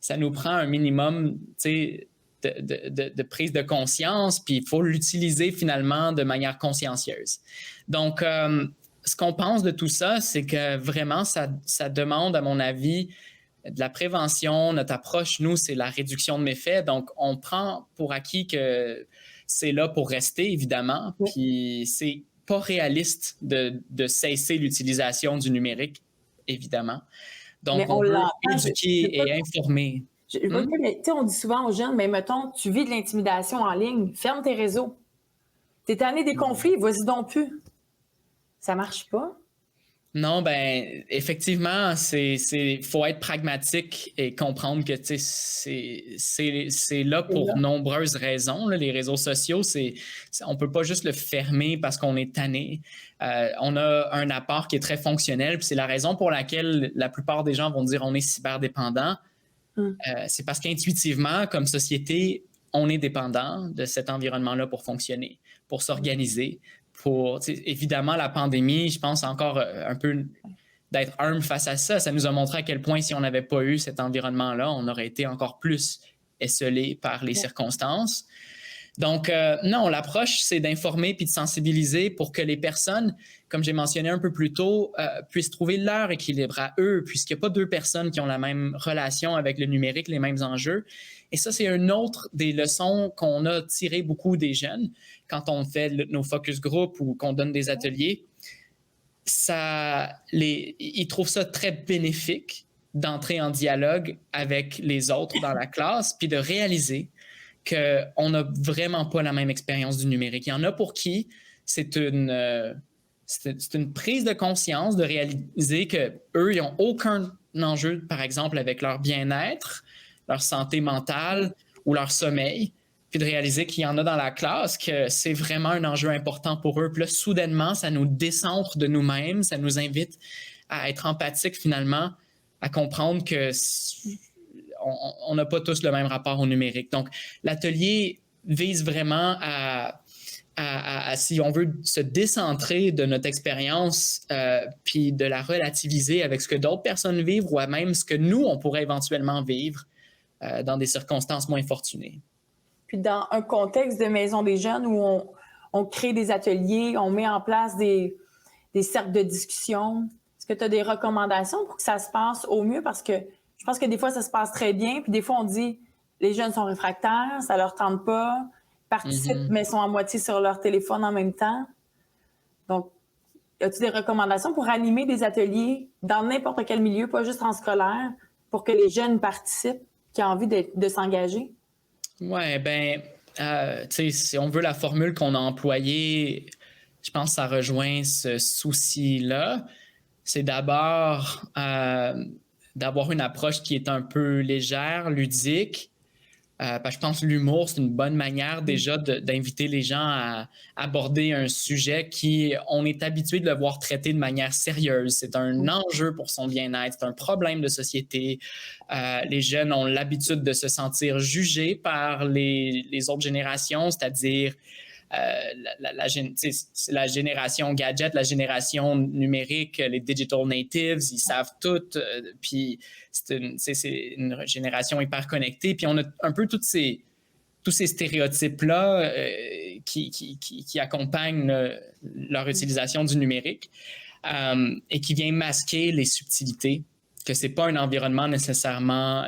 ça nous prend un minimum de prise de conscience, puis il faut l'utiliser finalement de manière consciencieuse. Donc, ce qu'on pense de tout ça, c'est que vraiment, ça demande, à mon avis, de la prévention. Notre approche, nous, c'est la réduction de méfaits. Donc, on prend pour acquis que c'est là pour rester, évidemment, puis c'est pas réaliste de cesser l'utilisation du numérique, évidemment. Donc, on veut éduquer et informer. On dit souvent aux jeunes, mais mettons, tu vis de l'intimidation en ligne, ferme tes réseaux. T'es tanné des conflits, vas-y donc plus. Ça marche pas? Non, ben effectivement, faut être pragmatique et comprendre que c'est là pour nombreuses raisons. Là, les réseaux sociaux, on peut pas juste le fermer parce qu'on est tanné. On a un apport qui est très fonctionnel, puis c'est la raison pour laquelle la plupart des gens vont dire on est cyberdépendant. C'est parce qu'intuitivement, comme société, on est dépendant de cet environnement-là pour fonctionner, pour s'organiser. Évidemment, la pandémie, je pense encore un peu d'être humble face à ça. Ça nous a montré à quel point, si on n'avait pas eu cet environnement-là, on aurait été encore plus esseulés par les circonstances. Donc, non, l'approche, c'est d'informer puis de sensibiliser pour que les personnes, comme j'ai mentionné un peu plus tôt, puissent trouver leur équilibre à eux, puisqu'il n'y a pas deux personnes qui ont la même relation avec le numérique, les mêmes enjeux. Et ça, c'est une autre des leçons qu'on a tirées beaucoup des jeunes quand on fait nos focus group ou qu'on donne des ateliers. Ils trouvent ça très bénéfique d'entrer en dialogue avec les autres dans la classe puis de réaliser qu'on n'a vraiment pas la même expérience du numérique. Il y en a pour qui c'est une prise de conscience de réaliser qu'eux, ils n'ont aucun enjeu, par exemple, avec leur bien-être, leur santé mentale ou leur sommeil, puis de réaliser qu'il y en a dans la classe, que c'est vraiment un enjeu important pour eux. Puis là, soudainement, ça nous décentre de nous-mêmes, ça nous invite à être empathiques finalement, à comprendre que on n'a pas tous le même rapport au numérique. Donc, l'atelier vise vraiment à si on veut se décentrer de notre expérience puis de la relativiser avec ce que d'autres personnes vivent ou à même ce que nous, on pourrait éventuellement vivre dans des circonstances moins fortunées. Puis dans un contexte de maison des jeunes où on crée des ateliers, on met en place des cercles de discussion, est-ce que tu as des recommandations pour que ça se passe au mieux? Parce que je pense que des fois, ça se passe très bien, puis des fois, on dit les jeunes sont réfractaires, ça leur tente pas, participent, mais sont à moitié sur leur téléphone en même temps. Donc, as-tu des recommandations pour animer des ateliers dans n'importe quel milieu, pas juste en scolaire, pour que les jeunes participent, qui ont envie de s'engager? Oui, bien, tu sais, si on veut la formule qu'on a employée, je pense que ça rejoint ce souci-là. C'est d'abord d'avoir une approche qui est un peu légère, ludique, Parce que je pense que l'humour, c'est une bonne manière déjà d'inviter les gens à aborder un sujet on est habitué de le voir traité de manière sérieuse. C'est un enjeu pour son bien-être, c'est un problème de société. Les jeunes ont l'habitude de se sentir jugés par les autres générations, c'est-à-dire la génération gadget, la génération numérique, les digital natives, ils savent tout. Puis c'est une génération hyper connectée. Puis on a un peu tous ces stéréotypes-là qui accompagnent leur utilisation du numérique et qui vient masquer les subtilités, que c'est pas un environnement nécessairement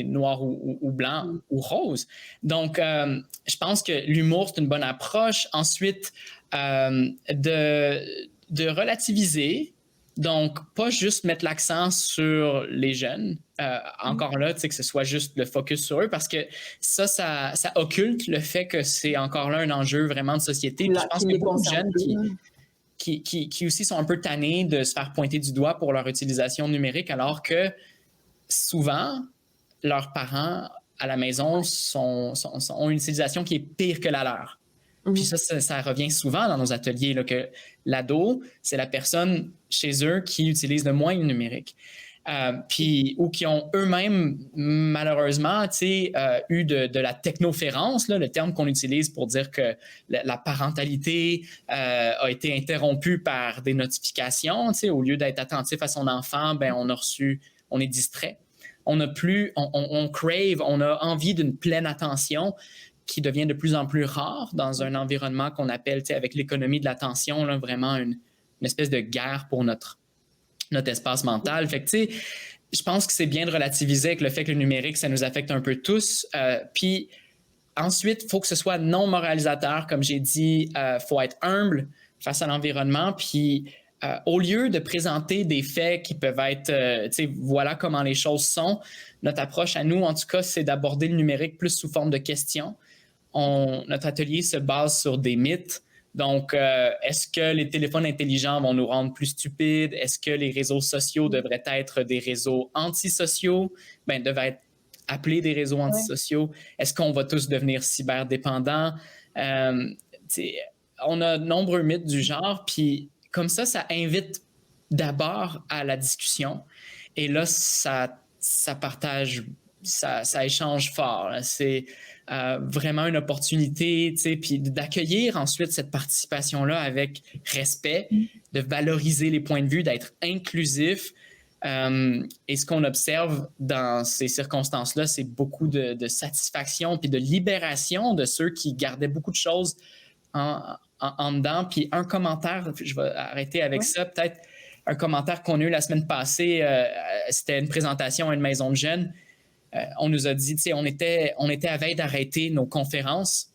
noir ou blanc ou rose. Donc, je pense que l'humour, c'est une bonne approche. Ensuite, de relativiser, donc pas juste mettre l'accent sur les jeunes, encore là, que ce soit juste le focus sur eux, parce que ça occulte le fait que c'est encore là un enjeu vraiment de société. Puis je pense qu'il y a beaucoup de jeunes qui aussi sont un peu tannés de se faire pointer du doigt pour leur utilisation numérique, alors que souvent, leurs parents à la maison ont une utilisation qui est pire que la leur. Puis ça revient souvent dans nos ateliers, là, que l'ado, c'est la personne chez eux qui utilise le moins le numérique. Ou qui ont eux-mêmes, malheureusement, eu de la technoférence, là, le terme qu'on utilise pour dire que la parentalité a été interrompue par des notifications. Au lieu d'être attentif à son enfant, on est distrait. On crave, on a envie d'une pleine attention qui devient de plus en plus rare dans un environnement qu'on appelle, avec l'économie de l'attention, là, vraiment une espèce de guerre pour notre espace mental. Fait que, je pense que c'est bien de relativiser avec le fait que le numérique, ça nous affecte un peu tous. Puis ensuite, il faut que ce soit non moralisateur, comme j'ai dit, faut être humble face à l'environnement, puis au lieu de présenter des faits qui peuvent être, voilà comment les choses sont, notre approche à nous, en tout cas, c'est d'aborder le numérique plus sous forme de questions. Notre atelier se base sur des mythes. Donc, est-ce que les téléphones intelligents vont nous rendre plus stupides? Est-ce que les réseaux sociaux devraient être des réseaux antisociaux? Devraient être appelés des réseaux antisociaux. Est-ce qu'on va tous devenir cyberdépendants? On a de nombreux mythes du genre, puis comme ça invite d'abord à la discussion. Et là, ça partage, ça échange fort. Là. C'est vraiment une opportunité, puis d'accueillir ensuite cette participation-là avec respect, de valoriser les points de vue, d'être inclusif. Et ce qu'on observe dans ces circonstances-là, c'est beaucoup de satisfaction puis de libération de ceux qui gardaient beaucoup de choses en dedans. Puis un commentaire, je vais arrêter avec ça, peut-être un commentaire qu'on a eu la semaine passée, c'était une présentation à une maison de jeunes. On nous a dit, on était à veille d'arrêter nos conférences,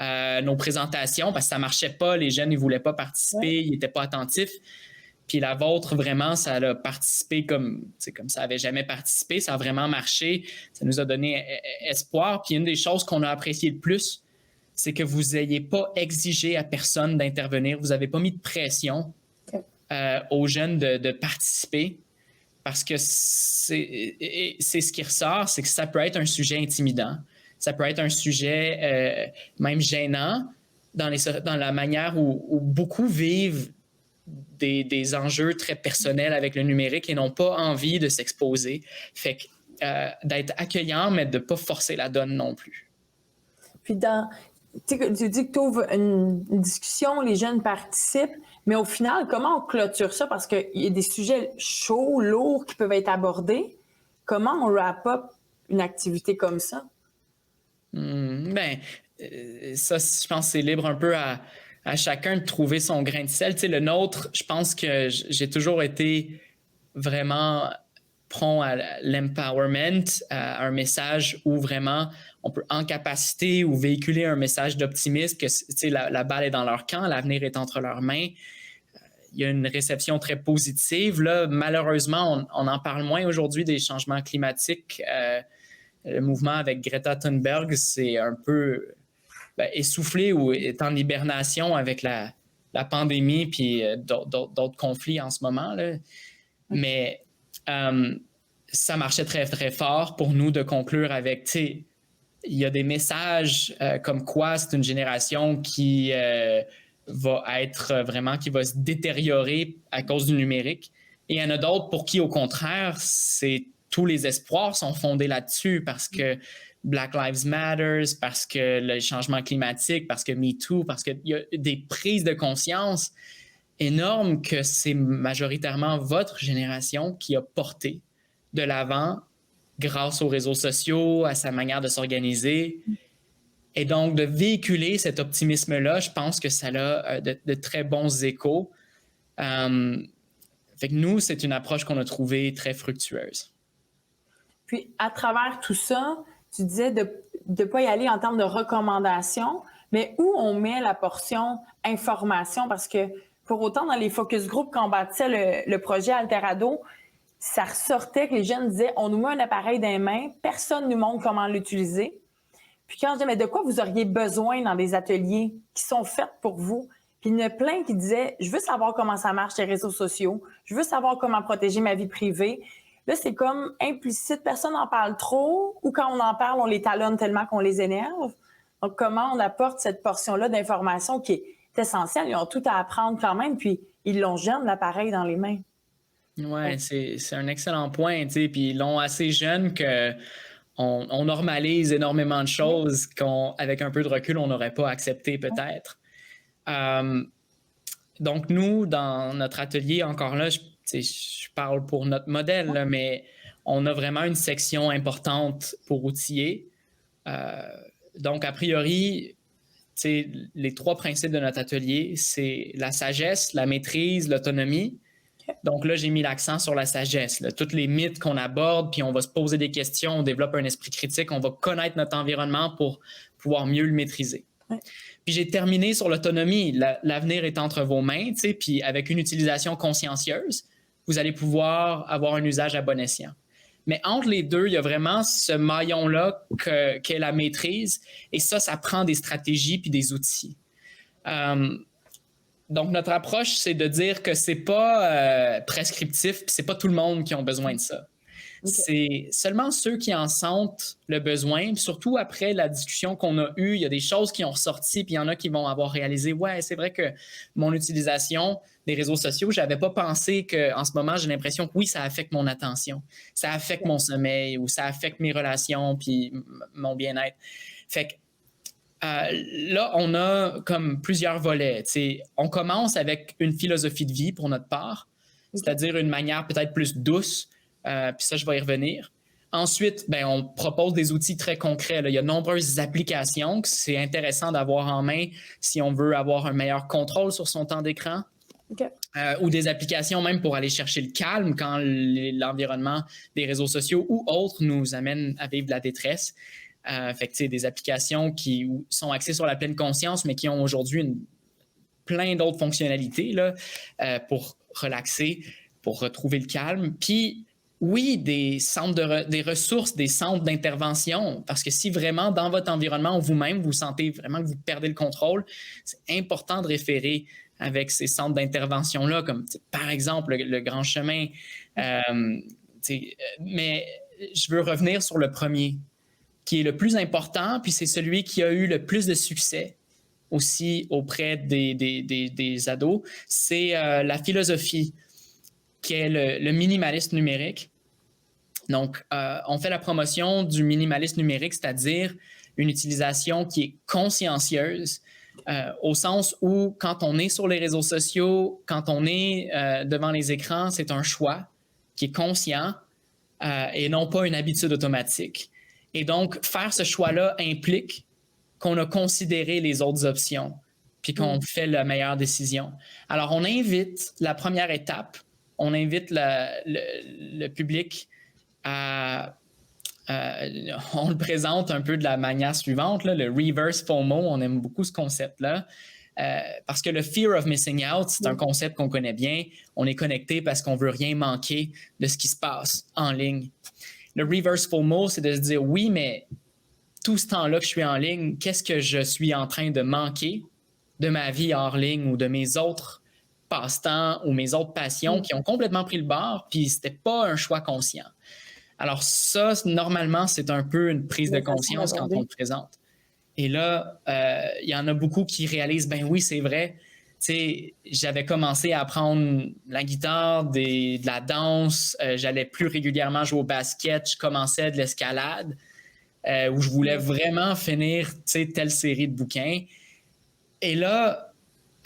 nos présentations, parce que ça ne marchait pas, les jeunes, ils ne voulaient pas participer, ils n'étaient pas attentifs. Puis la vôtre, vraiment, ça a participé comme ça n'avait jamais participé, ça a vraiment marché, ça nous a donné espoir. Puis une des choses qu'on a apprécié le plus, c'est que vous n'ayez pas exigé à personne d'intervenir, vous n'avez pas mis de pression aux jeunes de participer, parce que c'est ce qui ressort, c'est que ça peut être un sujet intimidant, ça peut être un sujet même gênant dans la manière où beaucoup vivent des enjeux très personnels avec le numérique et n'ont pas envie de s'exposer. Fait que d'être accueillant, mais de ne pas forcer la donne non plus. Puis tu dis que tu ouvres une discussion, les jeunes participent, mais au final, comment on clôture ça? Parce qu'il y a des sujets chauds, lourds qui peuvent être abordés. Comment on wrap-up une activité comme ça? Ça, je pense que c'est libre un peu à chacun de trouver son grain de sel. Le nôtre, je pense que j'ai toujours été vraiment prompt à l'empowerment, à un message où vraiment on peut en capacité ou véhiculer un message d'optimisme, que la balle est dans leur camp, l'avenir est entre leurs mains. Il y a une réception très positive. Là, malheureusement, on en parle moins aujourd'hui des changements climatiques. Le mouvement avec Greta Thunberg, c'est un peu essoufflé ou est en hibernation avec la pandémie puis d'autres conflits en ce moment. Là. Mais ça marchait très, très fort pour nous de conclure avec, il y a des messages comme quoi c'est une génération qui va être vraiment, qui va se détériorer à cause du numérique. Et il y en a d'autres pour qui, au contraire, tous les espoirs sont fondés là-dessus parce que Black Lives Matter, parce que le changement climatique, parce que MeToo, parce qu'il y a des prises de conscience énormes que c'est majoritairement votre génération qui a porté de l'avant grâce aux réseaux sociaux, à sa manière de s'organiser. Et donc, de véhiculer cet optimisme-là, je pense que ça a de très bons échos. Fait que nous, c'est une approche qu'on a trouvée très fructueuse. Puis, à travers tout ça, tu disais de ne pas y aller en termes de recommandations, mais où on met la portion information? Parce que pour autant, dans les focus group qu'on bâtissait le projet Alterado, ça ressortait que les jeunes disaient, on nous met un appareil dans les mains, personne ne nous montre comment l'utiliser. Puis quand je disais, mais de quoi vous auriez besoin dans des ateliers qui sont faits pour vous? Puis il y en a plein qui disaient, je veux savoir comment ça marche les réseaux sociaux, je veux savoir comment protéger ma vie privée. Là, c'est comme implicite, personne n'en parle trop, ou quand on en parle, on les talonne tellement qu'on les énerve. Donc, comment on apporte cette portion-là d'information qui est essentielle? Ils ont tout à apprendre quand même, puis ils l'ont jeune, l'appareil dans les mains. Oui, c'est un excellent point, tu sais, puis ils l'ont assez jeune qu'on normalise énormément de choses qu'avec un peu de recul, on n'aurait pas accepté peut-être. Donc, nous, dans notre atelier, encore là, je parle pour notre modèle, là, mais on a vraiment une section importante pour outiller. Donc, a priori, les 3 principes de notre atelier, c'est la sagesse, la maîtrise, l'autonomie. Donc là, j'ai mis l'accent sur la sagesse. Là. Tous les mythes qu'on aborde, puis on va se poser des questions, on développe un esprit critique, on va connaître notre environnement pour pouvoir mieux le maîtriser. Ouais. Puis j'ai terminé sur l'autonomie. L'avenir est entre vos mains, puis avec une utilisation consciencieuse, vous allez pouvoir avoir un usage à bon escient. Mais entre les deux, il y a vraiment ce maillon-là qu'est la maîtrise. Et ça prend des stratégies puis des outils. Donc, notre approche, c'est de dire que c'est pas prescriptif, puis c'est pas tout le monde qui a besoin de ça. Okay. C'est seulement ceux qui en sentent le besoin, puis surtout après la discussion qu'on a eue, il y a des choses qui ont ressorti, puis il y en a qui vont avoir réalisé, ouais, c'est vrai que mon utilisation des réseaux sociaux, j'avais pas pensé qu'en ce moment, j'ai l'impression que oui, ça affecte mon attention, ça affecte mon sommeil, ou ça affecte mes relations, puis mon bien-être. Fait que là, on a comme plusieurs volets. T'sais, on commence avec une philosophie de vie pour notre part, c'est-à-dire une manière peut-être plus douce, puis ça, je vais y revenir. Ensuite, on propose des outils très concrets. Là. Il y a de nombreuses applications que c'est intéressant d'avoir en main si on veut avoir un meilleur contrôle sur son temps d'écran. Okay. Ou des applications même pour aller chercher le calme quand l'environnement des réseaux sociaux ou autres nous amène à vivre de la détresse. Fait que, des applications qui sont axées sur la pleine conscience, mais qui ont aujourd'hui plein d'autres fonctionnalités là, pour relaxer, pour retrouver le calme. Puis, oui, des ressources, des centres d'intervention, parce que si vraiment dans votre environnement, vous-même, vous sentez vraiment que vous perdez le contrôle, c'est important de référer avec ces centres d'intervention-là, comme par exemple le Grand Chemin. Mais je veux revenir sur le premier, qui est le plus important, puis c'est celui qui a eu le plus de succès aussi auprès des ados, c'est la philosophie, qui est le minimalisme numérique. Donc, on fait la promotion du minimalisme numérique, c'est-à-dire une utilisation qui est consciencieuse, au sens où quand on est sur les réseaux sociaux, quand on est devant les écrans, c'est un choix qui est conscient et non pas une habitude automatique. Et donc, faire ce choix-là implique qu'on a considéré les autres options puis qu'on fait la meilleure décision. Alors, on invite, la première étape, on invite le public à... on le présente un peu de la manière suivante, là, le reverse FOMO, on aime beaucoup ce concept-là, parce que le fear of missing out, c'est un concept qu'on connaît bien. On est connecté parce qu'on ne veut rien manquer de ce qui se passe en ligne. Le reverse FOMO, c'est de se dire, oui, mais tout ce temps-là que je suis en ligne, qu'est-ce que je suis en train de manquer de ma vie hors ligne ou de mes autres passe-temps ou mes autres passions qui ont complètement pris le bord, puis c'était pas un choix conscient. Alors ça, normalement, c'est un peu une prise de conscience quand on le présente. Et là, il y en a beaucoup qui réalisent, ben oui, c'est vrai. Tu sais, j'avais commencé à apprendre la guitare, de la danse, j'allais plus régulièrement jouer au basket, je commençais de l'escalade, où je voulais vraiment finir, tu sais, telle série de bouquins. Et là,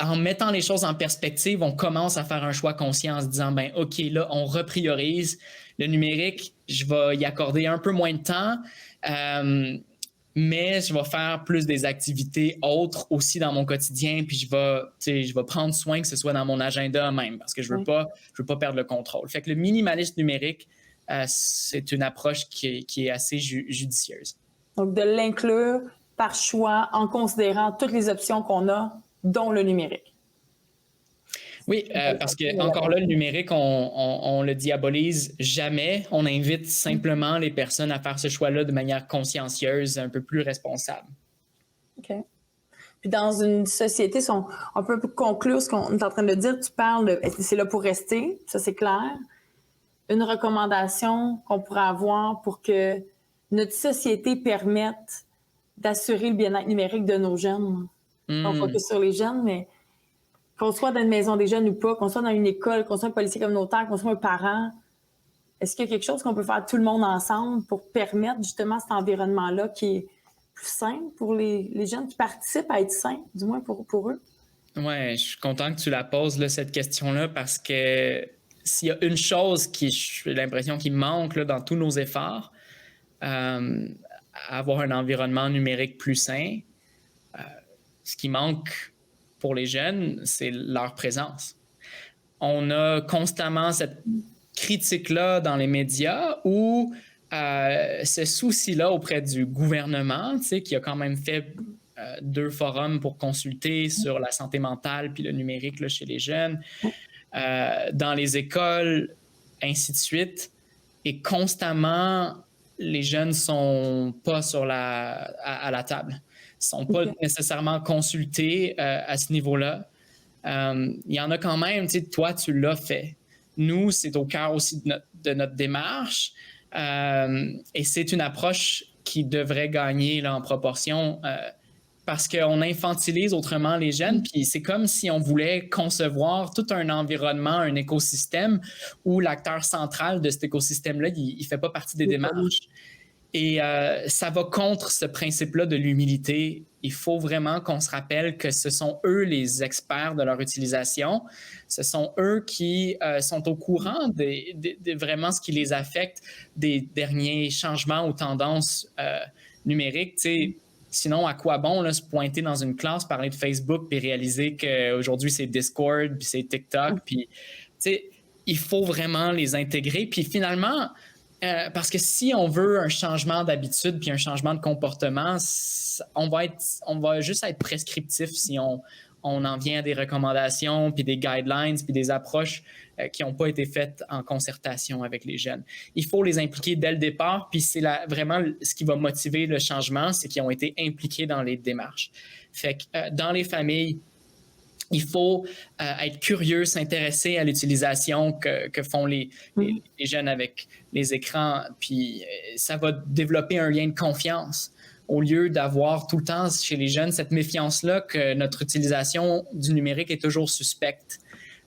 en mettant les choses en perspective, on commence à faire un choix conscient en se disant, ben OK, là, on repriorise le numérique, je vais y accorder un peu moins de temps, mais je vais faire plus des activités autres aussi dans mon quotidien, puis je vais prendre soin que ce soit dans mon agenda même, parce que je veux pas perdre le contrôle. Fait que le minimalisme numérique, c'est une approche qui est assez judicieuse. Donc, de l'inclure par choix en considérant toutes les options qu'on a, dont le numérique. Oui, parce que encore là, le numérique, on le diabolise jamais. On invite simplement les personnes à faire ce choix-là de manière consciencieuse, un peu plus responsable. OK. Puis dans une société, si on peut conclure ce qu'on est en train de dire, tu parles de c'est là pour rester, ça c'est clair. Une recommandation qu'on pourrait avoir pour que notre société permette d'assurer le bien-être numérique de nos jeunes. On focus sur les jeunes, mais qu'on soit dans une maison des jeunes ou pas, qu'on soit dans une école, qu'on soit un policier communautaire, qu'on soit un parent, est-ce qu'il y a quelque chose qu'on peut faire tout le monde ensemble pour permettre justement cet environnement-là qui est plus sain pour les jeunes, qui participent à être sains, du moins pour eux? Oui, je suis content que tu la poses, là, cette question-là, parce que s'il y a une chose qui, j'ai l'impression qu'il manque là, dans tous nos efforts, avoir un environnement numérique plus sain, ce qui manque pour les jeunes, c'est leur présence. On a constamment cette critique-là dans les médias ou ce souci-là auprès du gouvernement, tu sais, qui a quand même fait 2 forums pour consulter sur la santé mentale puis le numérique là, chez les jeunes, dans les écoles, ainsi de suite. Et constamment, les jeunes ne sont pas à la table. Ils ne sont pas nécessairement consultés à ce niveau-là. Il y en a quand même, tu sais, toi, tu l'as fait. Nous, c'est au cœur aussi de notre démarche. Et c'est une approche qui devrait gagner là, en proportion parce qu'on infantilise autrement les jeunes. Puis c'est comme si on voulait concevoir tout un environnement, un écosystème où l'acteur central de cet écosystème-là, il ne fait pas partie des démarches. Et ça va contre ce principe-là de l'humilité. Il faut vraiment qu'on se rappelle que ce sont eux les experts de leur utilisation. Ce sont eux qui sont au courant de vraiment ce qui les affecte des derniers changements ou tendances numériques. Tu sais, sinon, à quoi bon là, se pointer dans une classe, parler de Facebook puis réaliser qu'aujourd'hui, c'est Discord puis c'est TikTok. Puis, tu sais, il faut vraiment les intégrer. Puis finalement, parce que si on veut un changement d'habitude puis un changement de comportement, on va juste être prescriptif si on en vient à des recommandations puis des guidelines puis des approches qui n'ont pas été faites en concertation avec les jeunes. Il faut les impliquer dès le départ, puis c'est vraiment ce qui va motiver le changement, c'est qu'ils ont été impliqués dans les démarches. Fait que dans les familles, il faut être curieux, s'intéresser à l'utilisation que font les jeunes avec les écrans, puis ça va développer un lien de confiance au lieu d'avoir tout le temps chez les jeunes cette méfiance-là que notre utilisation du numérique est toujours suspecte,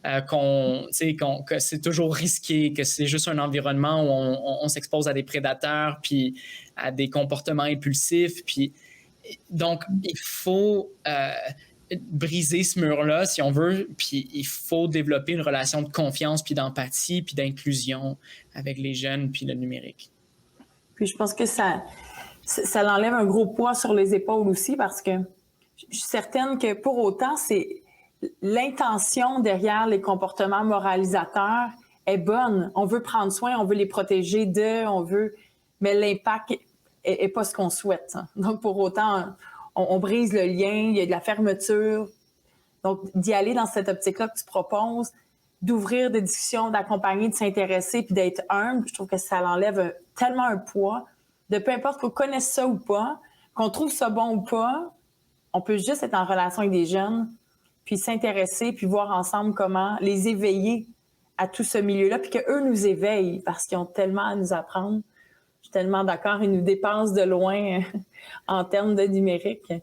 que c'est toujours risqué, que c'est juste un environnement où on s'expose à des prédateurs puis à des comportements impulsifs. Puis, donc, il faut briser ce mur-là, si on veut, puis il faut développer une relation de confiance, puis d'empathie, puis d'inclusion avec les jeunes, puis le numérique. Puis je pense que ça l'enlève un gros poids sur les épaules aussi, parce que je suis certaine que pour autant, c'est l'intention derrière les comportements moralisateurs est bonne. On veut prendre soin, on veut les protéger mais l'impact est pas ce qu'on souhaite. Hein. Donc pour autant, on brise le lien, il y a de la fermeture. Donc, d'y aller dans cette optique-là que tu proposes, d'ouvrir des discussions, d'accompagner, de s'intéresser, puis d'être humble, je trouve que ça l'enlève tellement un poids. De peu importe qu'on connaisse ça ou pas, qu'on trouve ça bon ou pas, on peut juste être en relation avec des jeunes, puis s'intéresser, puis voir ensemble comment les éveiller à tout ce milieu-là, puis qu'eux nous éveillent parce qu'ils ont tellement à nous apprendre. suis tellement d'accord. Ils nous dépassent de loin en termes de numérique.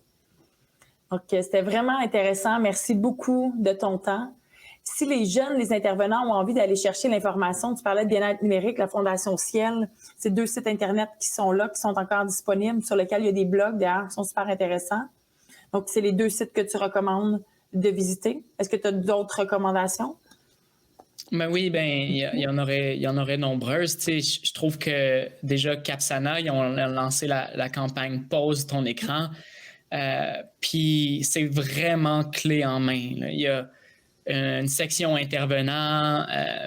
Donc, c'était vraiment intéressant. Merci beaucoup de ton temps. Si les jeunes, les intervenants ont envie d'aller chercher l'information, tu parlais de bien-être numérique, la Fondation Ciel, c'est 2 sites Internet qui sont là, qui sont encore disponibles, sur lesquels il y a des blogs d'ailleurs qui sont super intéressants. Donc, c'est les 2 sites que tu recommandes de visiter. Est-ce que tu as d'autres recommandations? Ben oui, il y en aurait nombreuses. Tu sais, je trouve que déjà Capsana, ils ont lancé la campagne Pose ton écran. Puis c'est vraiment clé en main, là. Il y a une section intervenants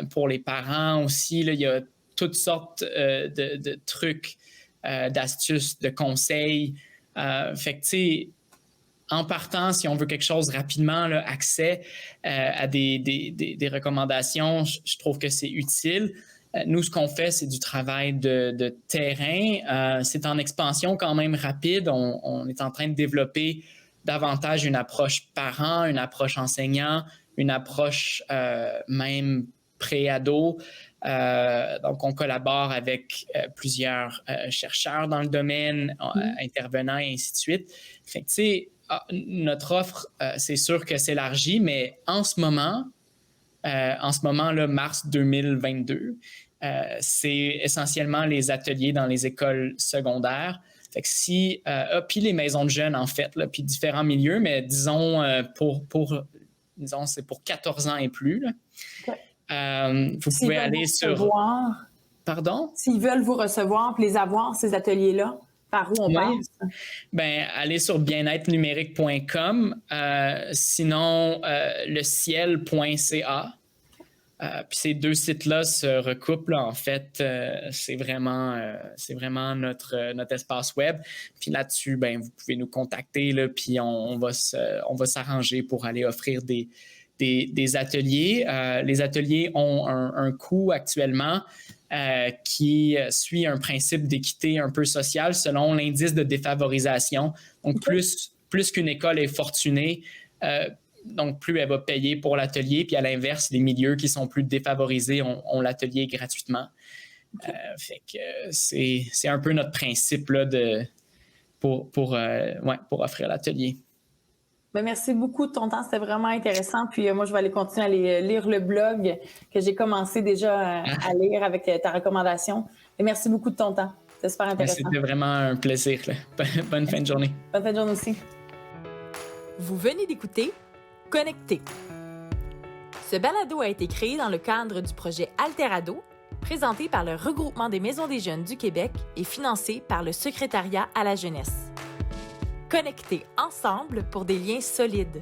pour les parents aussi. Là, il y a toutes sortes de trucs, d'astuces, de conseils. Fait que, tu sais, en partant, si on veut quelque chose rapidement, là, accès à des recommandations, je trouve que c'est utile. Nous, ce qu'on fait, c'est du travail de terrain. C'est en expansion quand même rapide. On est en train de développer davantage une approche parent, une approche enseignant, une approche même pré-ado. Donc, on collabore avec plusieurs chercheurs dans le domaine, intervenants et ainsi de suite. Fait que, tu sais, notre offre, c'est sûr que s'élargit, mais en ce moment, là, mars 2022, c'est essentiellement les ateliers dans les écoles secondaires. Fait que si, puis les maisons de jeunes, en fait, là, puis différents milieux, mais disons, disons, c'est pour 14 ans et plus. Là. Okay. Vous pouvez aller sur... Pardon? S'ils veulent vous recevoir et les avoir, ces ateliers-là, par où on passe? Ben, allez sur bien-être-numérique.com, sinon le ciel.ca. Puis ces 2 sites-là se recoupent, là, en fait. C'est vraiment notre espace web. Puis là-dessus, ben, vous pouvez nous contacter, là, puis on va s'arranger pour aller offrir des ateliers. Les ateliers ont un coût actuellement qui suit un principe d'équité un peu sociale selon l'indice de défavorisation. Donc, plus qu'une école est fortunée, donc plus elle va payer pour l'atelier. Puis à l'inverse, les milieux qui sont plus défavorisés ont l'atelier gratuitement. Fait que c'est un peu notre principe là, pour offrir l'atelier. Bien, merci beaucoup de ton temps, c'était vraiment intéressant. Puis moi, je vais aller continuer à aller lire le blog que j'ai commencé déjà à lire avec ta recommandation. Et merci beaucoup de ton temps, c'était super intéressant. C'était vraiment un plaisir. Là. Bonne fin de journée. Bonne fin de journée aussi. Vous venez d'écouter Connecté. Ce balado a été créé dans le cadre du projet Alterado, présenté par le Regroupement des Maisons des Jeunes du Québec et financé par le Secrétariat à la jeunesse. Connectés ensemble pour des liens solides.